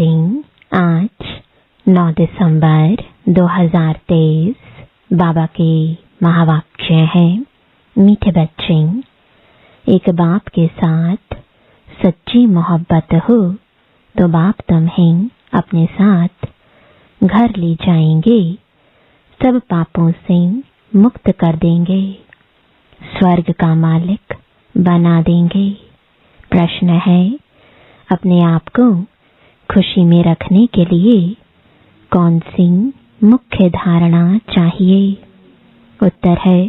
शांति। आज 9 दिसंबर 2023 बाबा के महावाक्य है। मीठे बच्चे, एक बाप के साथ सच्ची मोहब्बत हो तो बाप तुम्हें अपने साथ घर ले जाएंगे, सब पापों से मुक्त कर देंगे, स्वर्ग का मालिक बना देंगे। प्रश्न है, अपने आप को खुशी में रखने के लिए कौन सी मुख्य धारणा चाहिए? उत्तर है,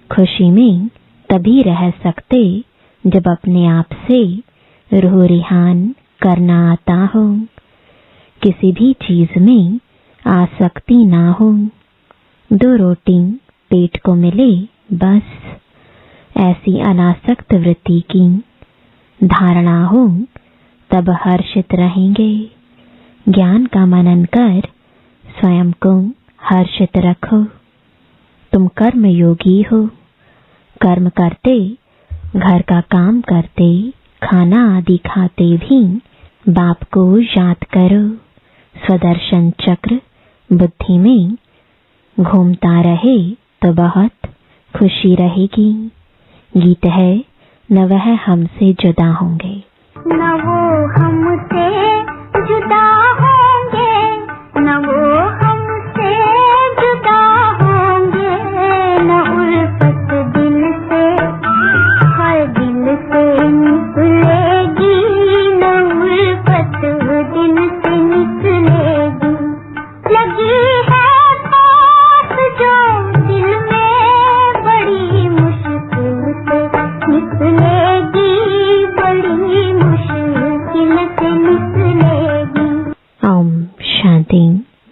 खुशी में तभी रह सकते जब अपने आप से रूह रिहान करना आता हो, किसी भी चीज में आसक्ति ना हो। 2 रोटी पेट को मिले बस, ऐसी अनासक्त वृत्ति की धारणा हो तब हर्षित रहेंगे। ज्ञान का मनन कर स्वयं को हर्षित रखो। तुम कर्म योगी हो, कर्म करते, घर का काम करते, खाना आदि खाते भी बाप को याद करो। स्वदर्शन चक्र बुद्धि में घूमता रहे तो बहुत खुशी रहेगी। गीत है, न वह हमसे जुदा होंगे, न वो हमसे जुदा होंगे, न वो हमसे जुदा होंगे, न उल्फत दिल से हर दिल से निकलेगी, न उल्फत दिल से निकलेगी। लगी है बात जो दिल में बड़ी मुश्किल से निकलेगी, बड़ी मुश्किल से निकलेगी। ओम शांति।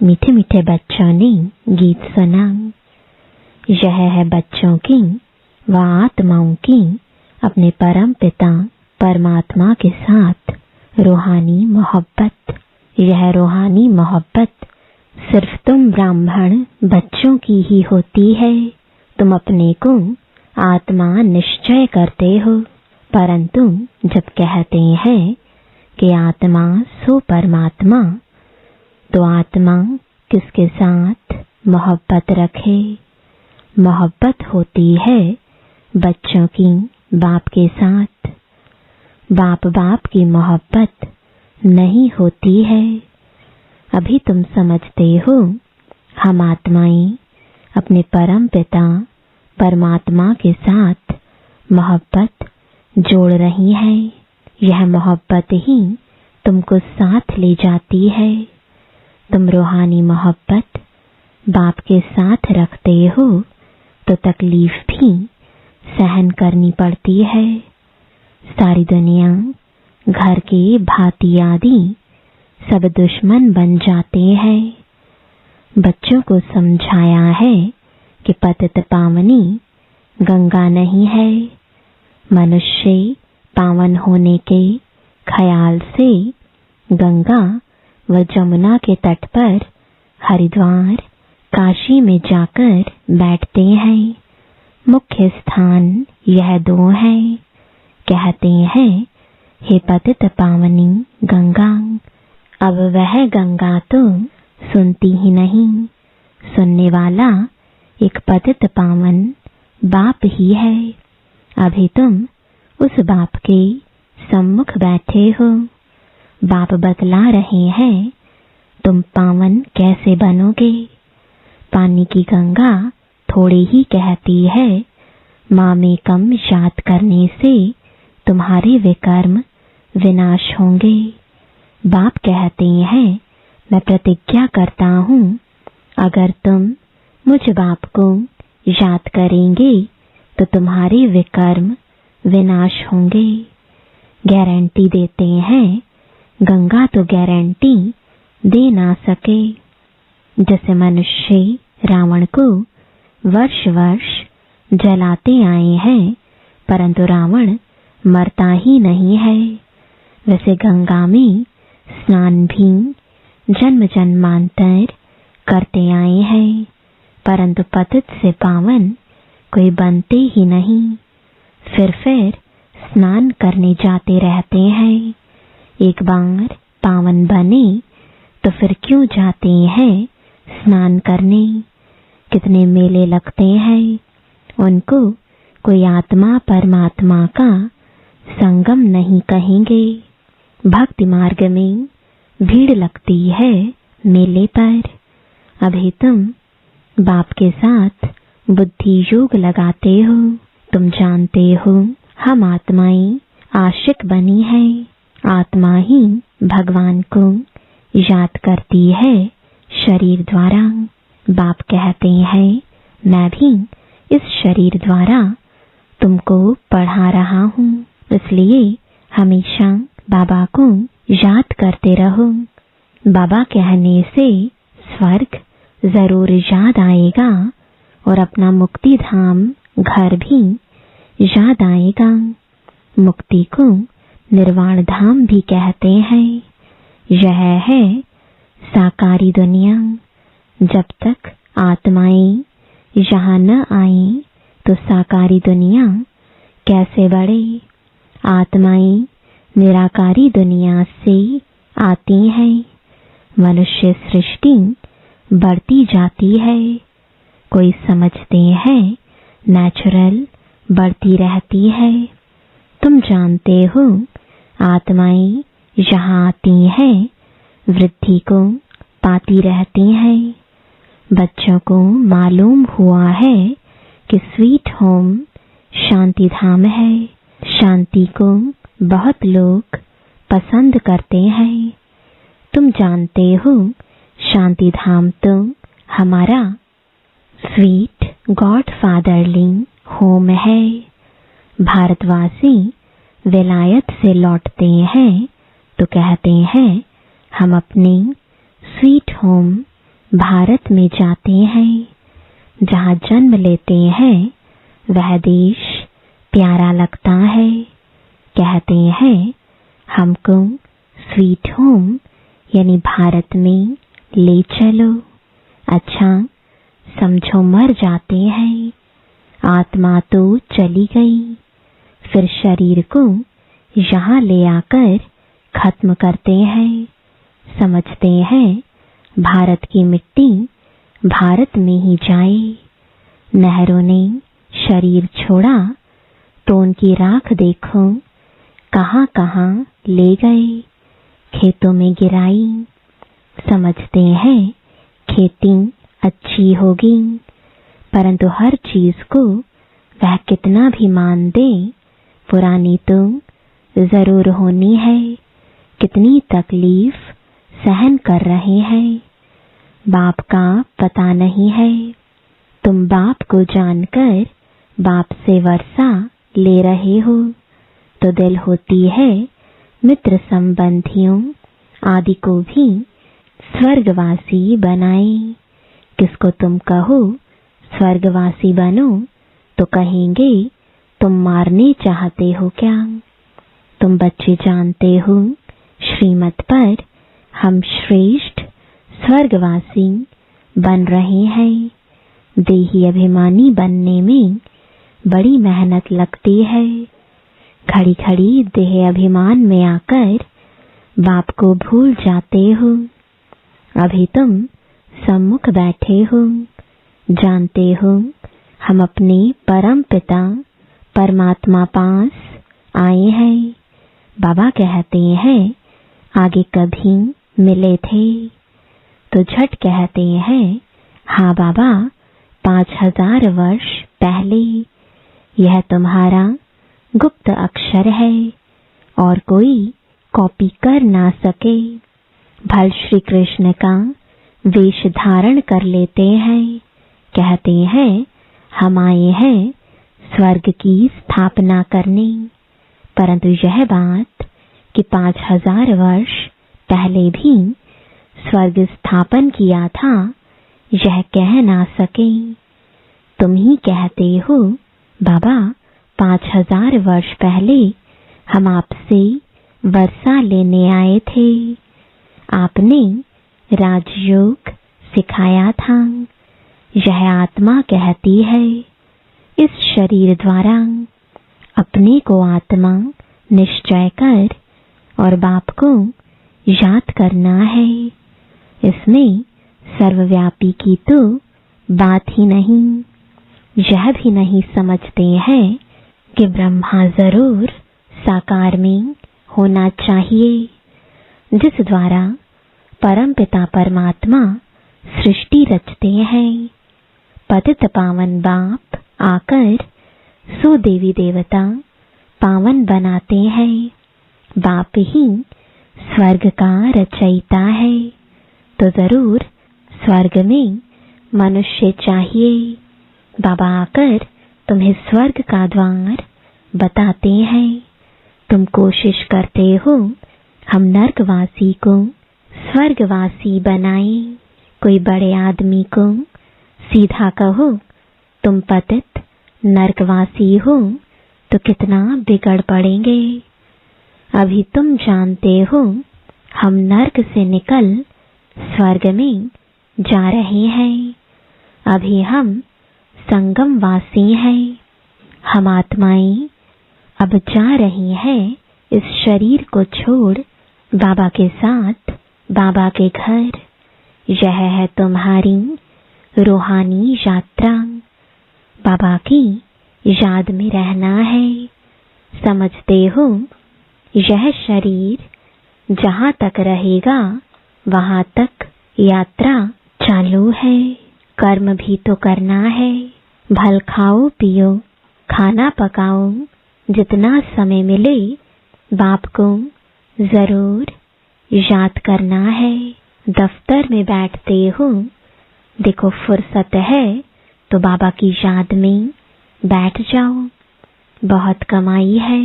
मीठे मीठे बच्चों ने गीत सुना। यह है बच्चों की व आत्माओं की अपने परम पिता परमात्मा के साथ रूहानी मोहब्बत। यह रूहानी मोहब्बत सिर्फ तुम ब्राह्मण बच्चों की ही होती है। तुम अपने को आत्मा निश्चय करते हो, परंतु जब कहते हैं कि आत्मा सो परमात्मा, तो आत्मा किसके साथ मोहब्बत रखे? मोहब्बत होती है बच्चों की बाप के साथ। बाप बाप की मोहब्बत नहीं होती है। अभी तुम समझते हो हम आत्माएं अपने परम पिता परमात्मा के साथ मोहब्बत जोड़ रही हैं। यह मोहब्बत ही तुमको साथ ले जाती है। तुम रूहानी मोहब्बत बाप के साथ रखते हो तो तकलीफ भी सहन करनी पड़ती है। सारी दुनिया, घर के भांति आदि सब दुश्मन बन जाते हैं। बच्चों को समझाया है कि पतित पावनी गंगा नहीं है। मनुष्य पावन होने के ख्याल से गंगा व जमुना के तट पर हरिद्वार काशी में जाकर बैठते हैं। मुख्य स्थान यह 2 है। कहते हैं, हे पतित पावनी गंगा। अब वह गंगा तो सुनती ही नहीं। सुनने वाला एक पतित पावन बाप ही है। अभी तुम उस बाप के सम्मुख बैठे हो। बाप बतला रहे हैं, तुम पावन कैसे बनोगे? पानी की गंगा थोड़ी ही कहती है, माँ में कम याद करने से तुम्हारे विकर्म विनाश होंगे। बाप कहते हैं, मैं प्रतिज्ञा करता हूँ, अगर तुम मुझ बाप को याद करेंगे तो तुम्हारे विकर्म विनाश होंगे। गारंटी देते हैं, गंगा तो गारंटी दे ना सके। जैसे मनुष्य रावण को वर्ष वर्ष जलाते आए हैं, परंतु रावण मरता ही नहीं है, वैसे गंगा में स्नान भी जन्म जन्मांतर करते आए हैं, परंतु पतित से पावन कोई बनते ही नहीं। फिर स्नान करने जाते रहते हैं। एक बार पावन बने तो फिर क्यों जाते हैं स्नान करने। कितने मेले लगते हैं, उनको कोई आत्मा परमात्मा का संगम नहीं कहेंगे। भक्ति मार्ग में भीड़ लगती है मेले पर। अभी तुम बाप के साथ बुद्धि योग लगाते हो। तुम जानते हो हम आत्माएं आशिक बनी है। आत्मा ही भगवान को याद करती है शरीर द्वारा। बाप कहते हैं मैं भी इस शरीर द्वारा तुमको पढ़ा रहा हूँ, इसलिए हमेशा बाबा को याद करते रहो। बाबा कहने से स्वर्ग जरूर याद आएगा और अपना मुक्ति धाम घर भी याद आएगा। मुक्ति को निर्वाण धाम भी कहते हैं। यह है साकारी दुनिया। जब तक आत्माएं यहाँ न आए तो साकारी दुनिया कैसे बढ़े। आत्माएं निराकारी दुनिया से आती हैं। मनुष्य सृष्टि बढ़ती जाती है। कोई समझते हैं नेचुरल बढ़ती रहती है। तुम जानते हो आत्माएं यहाँ आती हैं, वृद्धि को पाती रहती हैं। बच्चों को मालूम हुआ है कि स्वीट होम शांति धाम है। शांति को बहुत लोग पसंद करते हैं। तुम जानते हो शांति धाम तो हमारा स्वीट गॉड फादरली होम है। भारतवासी विलायत से लौटते हैं तो कहते हैं हम अपने स्वीट होम भारत में जाते हैं। जहाँ जन्म लेते हैं वह देश प्यारा लगता है। कहते हैं हमको स्वीट होम यानी भारत में ले चलो। अच्छा समझो मर जाते हैं, आत्मा तो चली गई, फिर शरीर को यहाँ ले आकर खत्म करते हैं। समझते हैं भारत की मिट्टी भारत में ही जाए। नहरों ने शरीर छोड़ा तो उनकी राख देखो कहाँ कहाँ ले गए। खेतों में गिराई। समझते हैं खेती अच्छी होगी, परंतु हर चीज को वह कितना भी मान दे पुरानी तो जरूर होनी है। कितनी तकलीफ सहन कर रहे हैं, बाप का पता नहीं है। तुम बाप को जानकर बाप से वर्षा ले रहे हो तो दिल होती है मित्र संबंधियों आदि को भी स्वर्गवासी बनाए। किसको तुम कहो स्वर्गवासी बनो तो कहेंगे तुम मारने चाहते हो क्या। तुम बच्चे जानते हो श्रीमत पर हम श्रेष्ठ स्वर्गवासी बन रहे हैं। देही अभिमानी बनने में बड़ी मेहनत लगती है। खड़ी खड़ी देह अभिमान में आकर बाप को भूल जाते हो। अभी तुम सम्मुख बैठे हो, जानते हो हम अपने परम पिता परमात्मा पास आए हैं। बाबा कहते हैं आगे कभी मिले थे तो झट कहते हैं हाँ बाबा 5000 वर्ष पहले। यह तुम्हारा गुप्त अक्षर है और कोई कॉपी कर ना सके। भल श्री कृष्ण का वेश धारण कर लेते हैं। कहते हैं हम आए हैं स्वर्ग की स्थापना करने, परंतु यह बात कि 5000 वर्ष पहले भी स्वर्ग स्थापन किया था यह कह ना सके। तुम ही कहते हो बाबा 5000 वर्ष पहले हम आपसे वर्षा लेने आए थे। आपने राजयोग सिखाया था। यह आत्मा कहती है इस शरीर द्वारा अपने को आत्मा निश्चय कर और बाप को याद करना है। इसमें सर्वव्यापी की तो बात ही नहीं। यह भी नहीं समझते हैं कि ब्रह्मा जरूर साकार में होना चाहिए, जिस द्वारा परमपिता परमात्मा सृष्टि रचते हैं। पतित पावन बाप आकर सो देवी देवता पावन बनाते हैं। बाप ही स्वर्ग का रचयिता है, तो जरूर स्वर्ग में मनुष्य चाहिए। बाबा आकर तुम्हें स्वर्ग का द्वार बताते हैं। तुम कोशिश करते हो हम नर्कवासी को स्वर्गवासी बनाएं। कोई बड़े आदमी को सीधा कहो तुम पतित नर्कवासी हो तो कितना बिगड़ पड़ेंगे। अभी तुम जानते हो हम नर्क से निकल स्वर्ग में जा रहे हैं। अभी हम संगमवासी हैं। हम आत्माएं अब जा रही हैं इस शरीर को छोड़ बाबा के साथ बाबा के घर। यह है तुम्हारी रूहानी यात्रा। बाबा की याद में रहना है। समझते हो यह शरीर जहाँ तक रहेगा वहाँ तक यात्रा चालू है। कर्म भी तो करना है। भल खाओ पियो, खाना पकाओ, जितना समय मिले बाप को जरूर याद करना है। दफ्तर में बैठते हो, देखो फुर्सत है तो बाबा की याद में बैठ जाओ। बहुत कमाई है।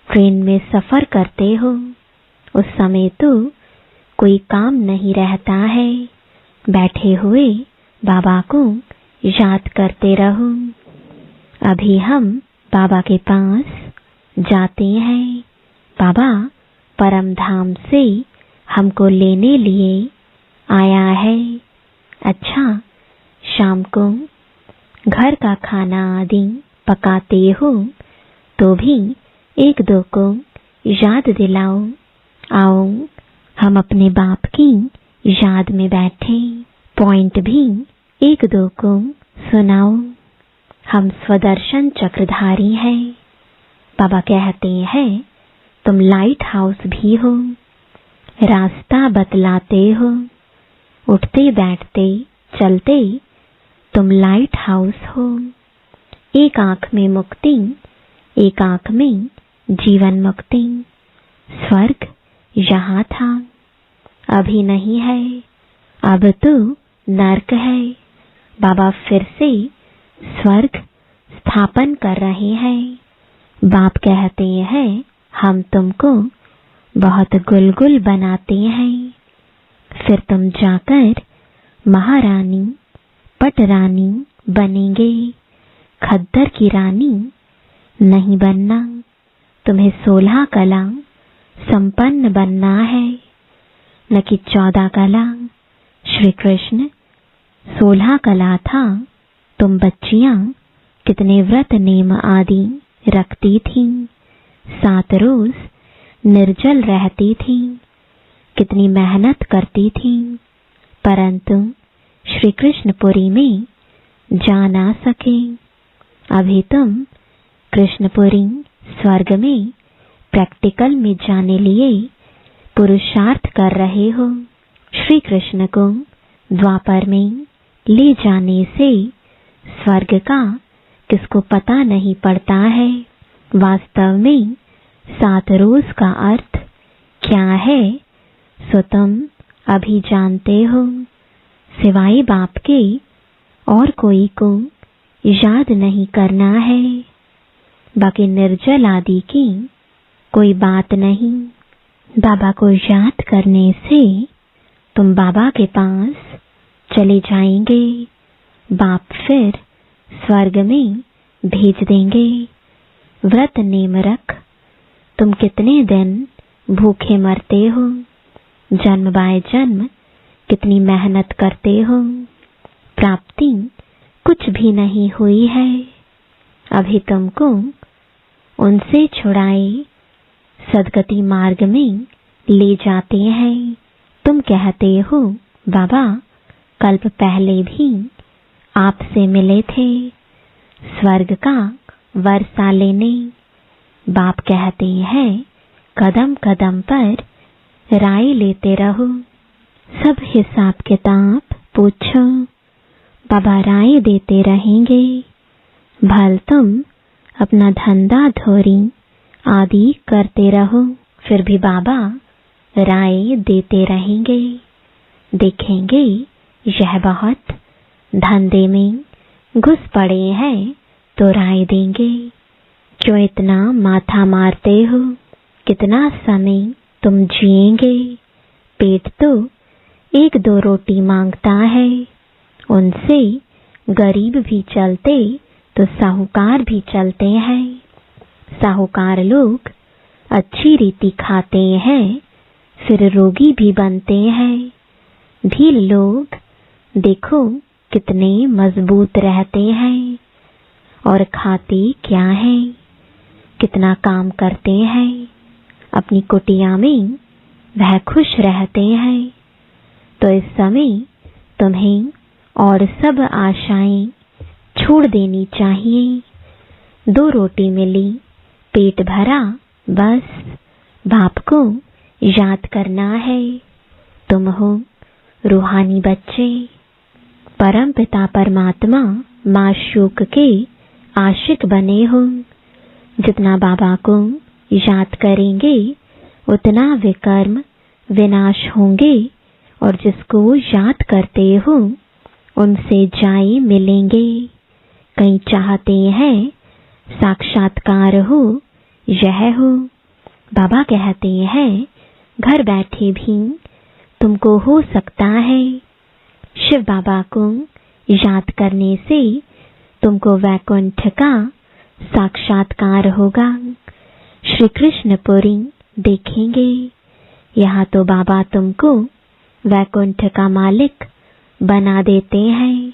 ट्रेन में सफर करते हो, उस समय तो कोई काम नहीं रहता है। बैठे हुए बाबा को याद करते रहो। अभी हम बाबा के पास जाते हैं। बाबा परम धाम से हमको लेने लिए आया है। अच्छा, शाम को घर का खाना आदि पकाते हो तो भी एक दो को याद दिलाओ। आओ हम अपने बाप की याद में बैठे। पॉइंट भी एक दो को सुनाओ। हम स्वदर्शन चक्रधारी हैं। बाबा कहते हैं तुम लाइट हाउस भी हो। रास्ता बतलाते हो। उठते बैठते चलते तुम लाइट हाउस हो। एक आंख में मुक्ति, एक आंख में जीवन मुक्ति। स्वर्ग यहाँ था, अभी नहीं है। अब तो नर्क है। बाबा फिर से स्वर्ग स्थापन कर रहे हैं। बाप कहते हैं हम तुमको बहुत गुलगुल बनाते हैं। फिर तुम जाकर महारानी पटरानी बनेंगे। खद्दर की रानी नहीं बनना। तुम्हें 16 कला संपन्न बनना है, न कि 14 कला। श्री कृष्ण 16 कला था। तुम बच्चियां कितने व्रत नेम आदि रखती थीं। 7 रोज निर्जल रहती थीं। कितनी मेहनत करती थीं, परंतु श्री कृष्णपुरी में जा ना सके। अभी तुम कृष्णपुरी स्वर्ग में प्रैक्टिकल में जाने लिए पुरुषार्थ कर रहे हो। श्री कृष्ण को द्वापर में ले जाने से स्वर्ग का किसको पता नहीं पड़ता है। वास्तव में 7 रोज का अर्थ क्या है सो तुम अभी जानते हो। सिवाय बाप के और कोई को याद नहीं करना है। बाकी निर्जल आदि की कोई बात नहीं। बाबा को याद करने से तुम बाबा के पास चले जाएंगे। बाप फिर स्वर्ग में भेज देंगे। व्रत नेम रख। तुम कितने दिन भूखे मरते हो। जन्म बाय जन्म कितनी मेहनत करते हो। प्राप्ति कुछ भी नहीं हुई है। अभी तुमको उनसे छुड़ाए सदगति मार्ग में ले जाते हैं। तुम कहते हो बाबा कल्प पहले भी आपसे मिले थे स्वर्ग का वर्षा लेने। बाप कहते हैं कदम कदम पर राय लेते रहो, सब हिसाब किताब पूछो, बाबा राय देते रहेंगे। भल तुम अपना धंधा धोरी आदि करते रहो, फिर भी बाबा राय देते रहेंगे। देखेंगे यह बहुत धंधे में घुस पड़े हैं तो राय देंगे। क्यों इतना माथा मारते हो, कितना समय तुम जिएंगे। पेट तो एक दो रोटी मांगता है, उनसे गरीब भी चलते तो साहूकार भी चलते हैं। साहूकार लोग अच्छी रीति खाते हैं, फिर रोगी भी बनते हैं। ढील लोग देखो कितने मजबूत रहते हैं, और खाते क्या है, कितना काम करते हैं। अपनी कुटिया में वह खुश रहते हैं। तो इस समय तुम्हें और सब आशाएं छोड़ देनी चाहिए। 2 रोटी मिली, पेट भरा, बस बाप को याद करना है। तुम हो रूहानी बच्चे, परम पिता परमात्मा माशूक के आशिक बने हो। जितना बाबा को याद करेंगे उतना विकर्म विनाश होंगे, और जिसको याद करते हो उनसे जाए मिलेंगे। कई चाहते हैं साक्षात्कार हो, यह हो। बाबा कहते हैं घर बैठे भी तुमको हो सकता है। शिव बाबा को याद करने से तुमको वैकुंठ का साक्षात्कार होगा। श्री कृष्णपुरी देखेंगे। यहाँ तो बाबा तुमको वैकुंठ का मालिक बना देते हैं।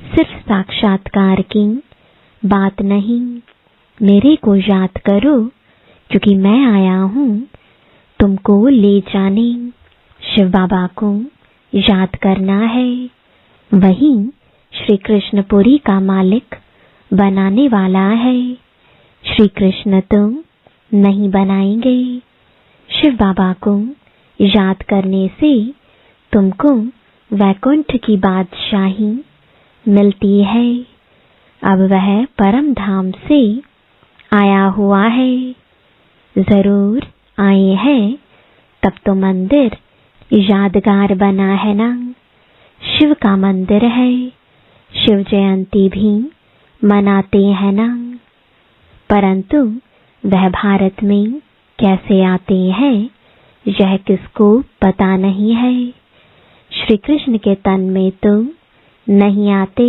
सिर्फ साक्षात्कार की बात नहीं, मेरे को याद करो, क्योंकि मैं आया हूँ तुमको ले जाने। शिव बाबा को याद करना है, वही श्री कृष्णपुरी का मालिक बनाने वाला है। श्री कृष्ण तो नहीं बनाएंगे। शिव बाबा को याद करने से तुमको वैकुंठ की बादशाही मिलती है। अब वह परम धाम से आया हुआ है। जरूर आए हैं, तब तो मंदिर यादगार बना है ना। शिव का मंदिर है, शिव जयंती भी मनाते हैं ना। परंतु वह भारत में कैसे आते हैं यह किसको पता नहीं है। श्री कृष्ण के तन में तो नहीं आते।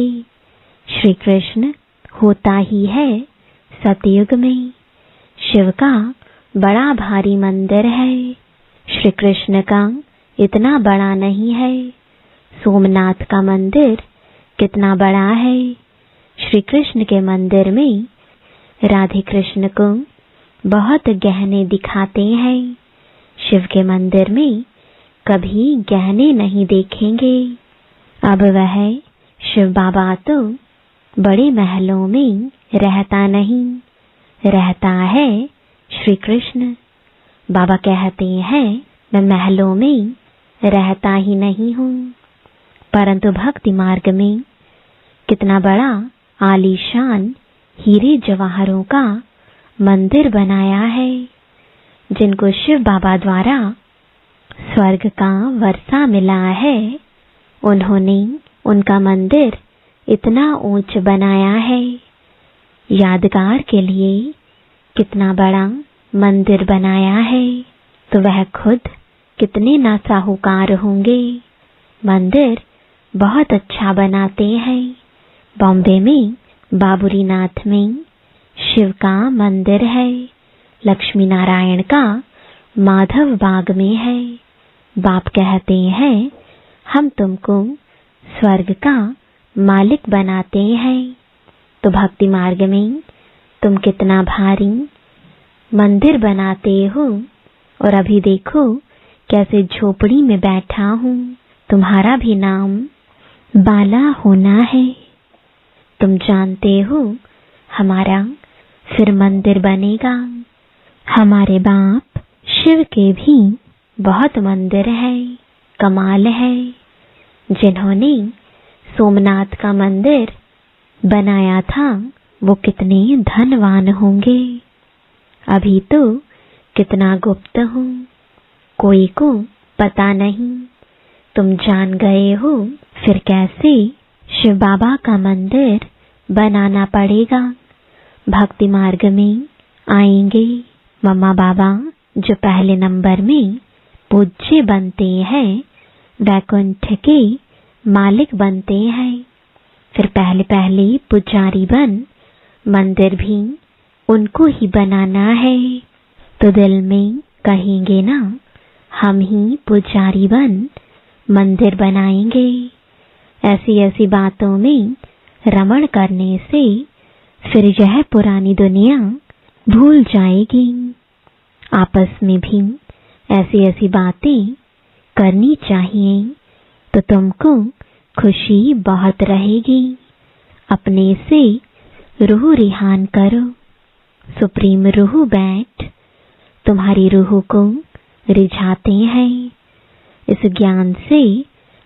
श्री कृष्ण होता ही है सतयुग में। शिव का बड़ा भारी मंदिर है, श्री कृष्ण का इतना बड़ा नहीं है। सोमनाथ का मंदिर कितना बड़ा है। श्री कृष्ण के मंदिर में राधे कृष्ण को बहुत गहने दिखाते हैं। शिव के मंदिर में कभी गहने नहीं देखेंगे। अब वह शिव बाबा तो बड़े महलों में रहता नहीं, रहता है श्री कृष्ण। बाबा कहते हैं मैं महलों में रहता ही नहीं हूँ, परंतु भक्ति मार्ग में कितना बड़ा आलीशान हीरे जवाहरों का मंदिर बनाया है। जिनको शिव बाबा द्वारा स्वर्ग का वर्षा मिला है, उन्होंने उनका मंदिर इतना ऊंच बनाया है। यादगार के लिए कितना बड़ा मंदिर बनाया है, तो वह खुद कितने ना साहूकार होंगे। मंदिर बहुत अच्छा बनाते हैं। बॉम्बे में बाबूरी नाथ में शिव का मंदिर है। लक्ष्मी नारायण का माधव बाग में है। बाप कहते हैं हम तुमको स्वर्ग का मालिक बनाते हैं। तो भक्ति मार्ग में तुम कितना भारी मंदिर बनाते हो, और अभी देखो कैसे झोपड़ी में बैठा हूँ, तुम्हारा भी नाम बाला होना है। तुम जानते हो हमारा फिर मंदिर बनेगा। हमारे बाप शिव के भी बहुत मंदिर है। कमाल है, जिन्होंने सोमनाथ का मंदिर बनाया था वो कितने धनवान होंगे। अभी तो कितना गुप्त हूँ, कोई को पता नहीं। तुम जान गए हो, फिर कैसे शिव बाबा का मंदिर बनाना पड़ेगा। भक्ति मार्ग में आएंगे मम्मा बाबा, जो पहले नंबर में पूज्य बनते हैं, वैकुंठ के मालिक बनते हैं। फिर पहले पहले पुजारी बन मंदिर भी उनको ही बनाना है। तो दिल में कहेंगे ना, हम ही पुजारी बन मंदिर बनाएंगे। ऐसी ऐसी बातों में रमण करने से फिर यह पुरानी दुनिया भूल जाएगी। आपस में भी ऐसी ऐसी बातें करनी चाहिए, तो तुमको खुशी बहुत रहेगी। अपने से रूह रिहान करो। सुप्रीम रूह बैठ तुम्हारी रूह को रिझाते हैं, इस ज्ञान से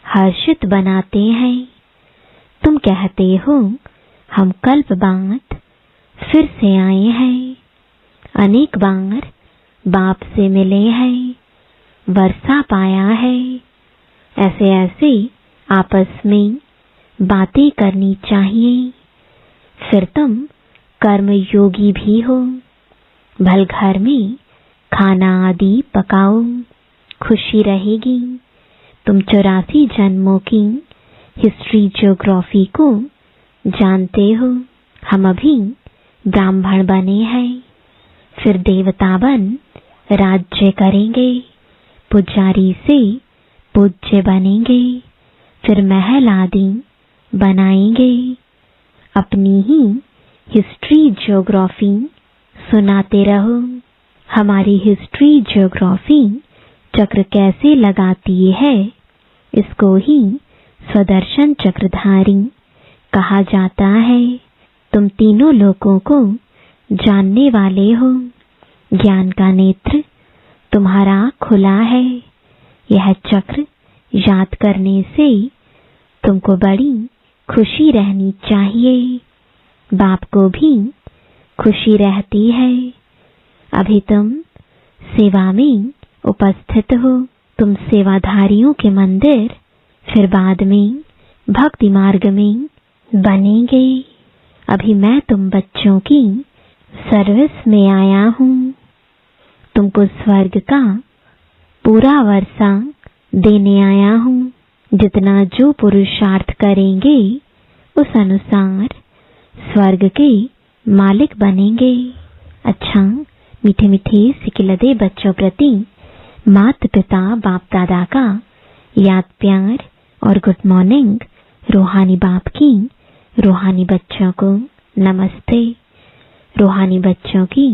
हर्षित बनाते हैं। तुम कहते हो हम कल्प बाद फिर से आए हैं, अनेक बार बाप से मिले हैं, वर्षा पाया है। ऐसे ऐसे आपस में बातें करनी चाहिए। फिर तुम कर्म योगी भी हो। भल घर में खाना आदि पकाओ, खुशी रहेगी। तुम 84 जन्मों की हिस्ट्री ज्योग्राफी को जानते हो। हम अभी ब्राह्मण बने हैं, फिर देवता बन राज्य करेंगे। पुजारी से पूज्य बनेंगे, फिर महल आदि बनाएंगे। अपनी ही हिस्ट्री ज्योग्राफी सुनाते रहो। हमारी हिस्ट्री ज्योग्राफी चक्र कैसे लगाती है, इसको ही स्वदर्शन चक्रधारी कहा जाता है। तुम तीनों लोगों को जानने वाले हो। ज्ञान का नेत्र तुम्हारा खुला है। यह चक्र याद करने से तुमको बड़ी खुशी रहनी चाहिए। बाप को भी खुशी रहती है। अभी तुम सेवा में उपस्थित हो। तुम सेवाधारियों के मंदिर फिर बाद में भक्ति मार्ग में बनेंगे। अभी मैं तुम बच्चों की सर्विस में आया हूँ। तुमको स्वर्ग का पूरा वर्षा देने आया हूँ। जितना जो पुरुषार्थ करेंगे उस अनुसार स्वर्ग के मालिक बनेंगे। अच्छा, मीठे मीठे सिकिलदे बच्चों प्रति माता पिता बाप दादा का याद प्यार और गुड मॉर्निंग। रूहानी बाप की रूहानी बच्चों को नमस्ते। रूहानी बच्चों की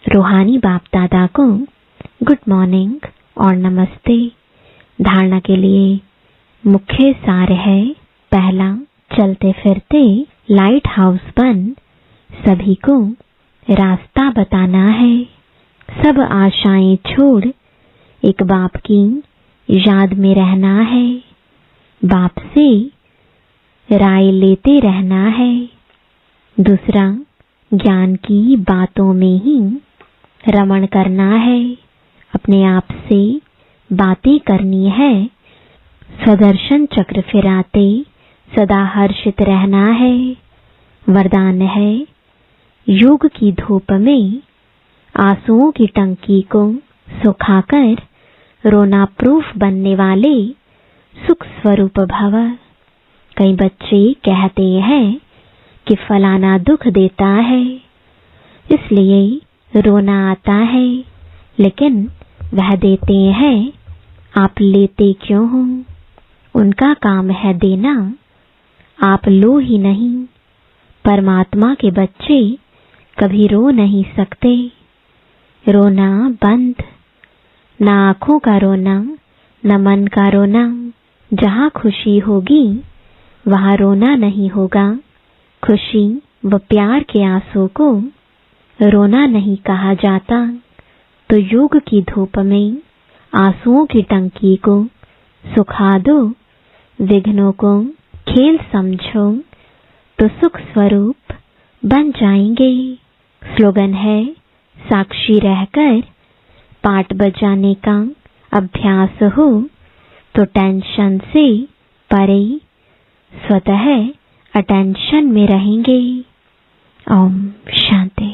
रूहानी बाप दादा को गुड मॉर्निंग और नमस्ते। धारणा के लिए मुख्य सार है। पहला, चलते फिरते लाइट हाउस बन सभी को रास्ता बताना है। सब आशाएं छोड़ एक बाप की याद में रहना है। बाप से राय लेते रहना है। दूसरा, ज्ञान की बातों में ही रमण करना है। अपने आप से बातें करनी है। स्वदर्शन चक्र फिराते सदा हर्षित रहना है। वरदान है, योग की धूप में आंसुओं की टंकी को सुखाकर रोना प्रूफ बनने वाले सुख स्वरूप भव। कई बच्चे कहते हैं कि फलाना दुख देता है इसलिए रोना आता है, लेकिन वह देते हैं, आप लेते क्यों हो? उनका काम है देना, आप लो ही नहीं। परमात्मा के बच्चे कभी रो नहीं सकते। रोना बंद। न आंखों का रोना, न मन का रोना। जहाँ खुशी होगी वहाँ रोना नहीं होगा। खुशी व प्यार के आंसू को रोना नहीं कहा जाता। तो युग की धूप में आंसुओं की टंकी को सुखा दो। विघ्नों को खेल समझो तो सुख स्वरूप बन जाएंगे। स्लोगन है, साक्षी रहकर पाठ बजाने का अभ्यास हो तो टेंशन से परे स्वतः अटेंशन में रहेंगे। ओम शांति।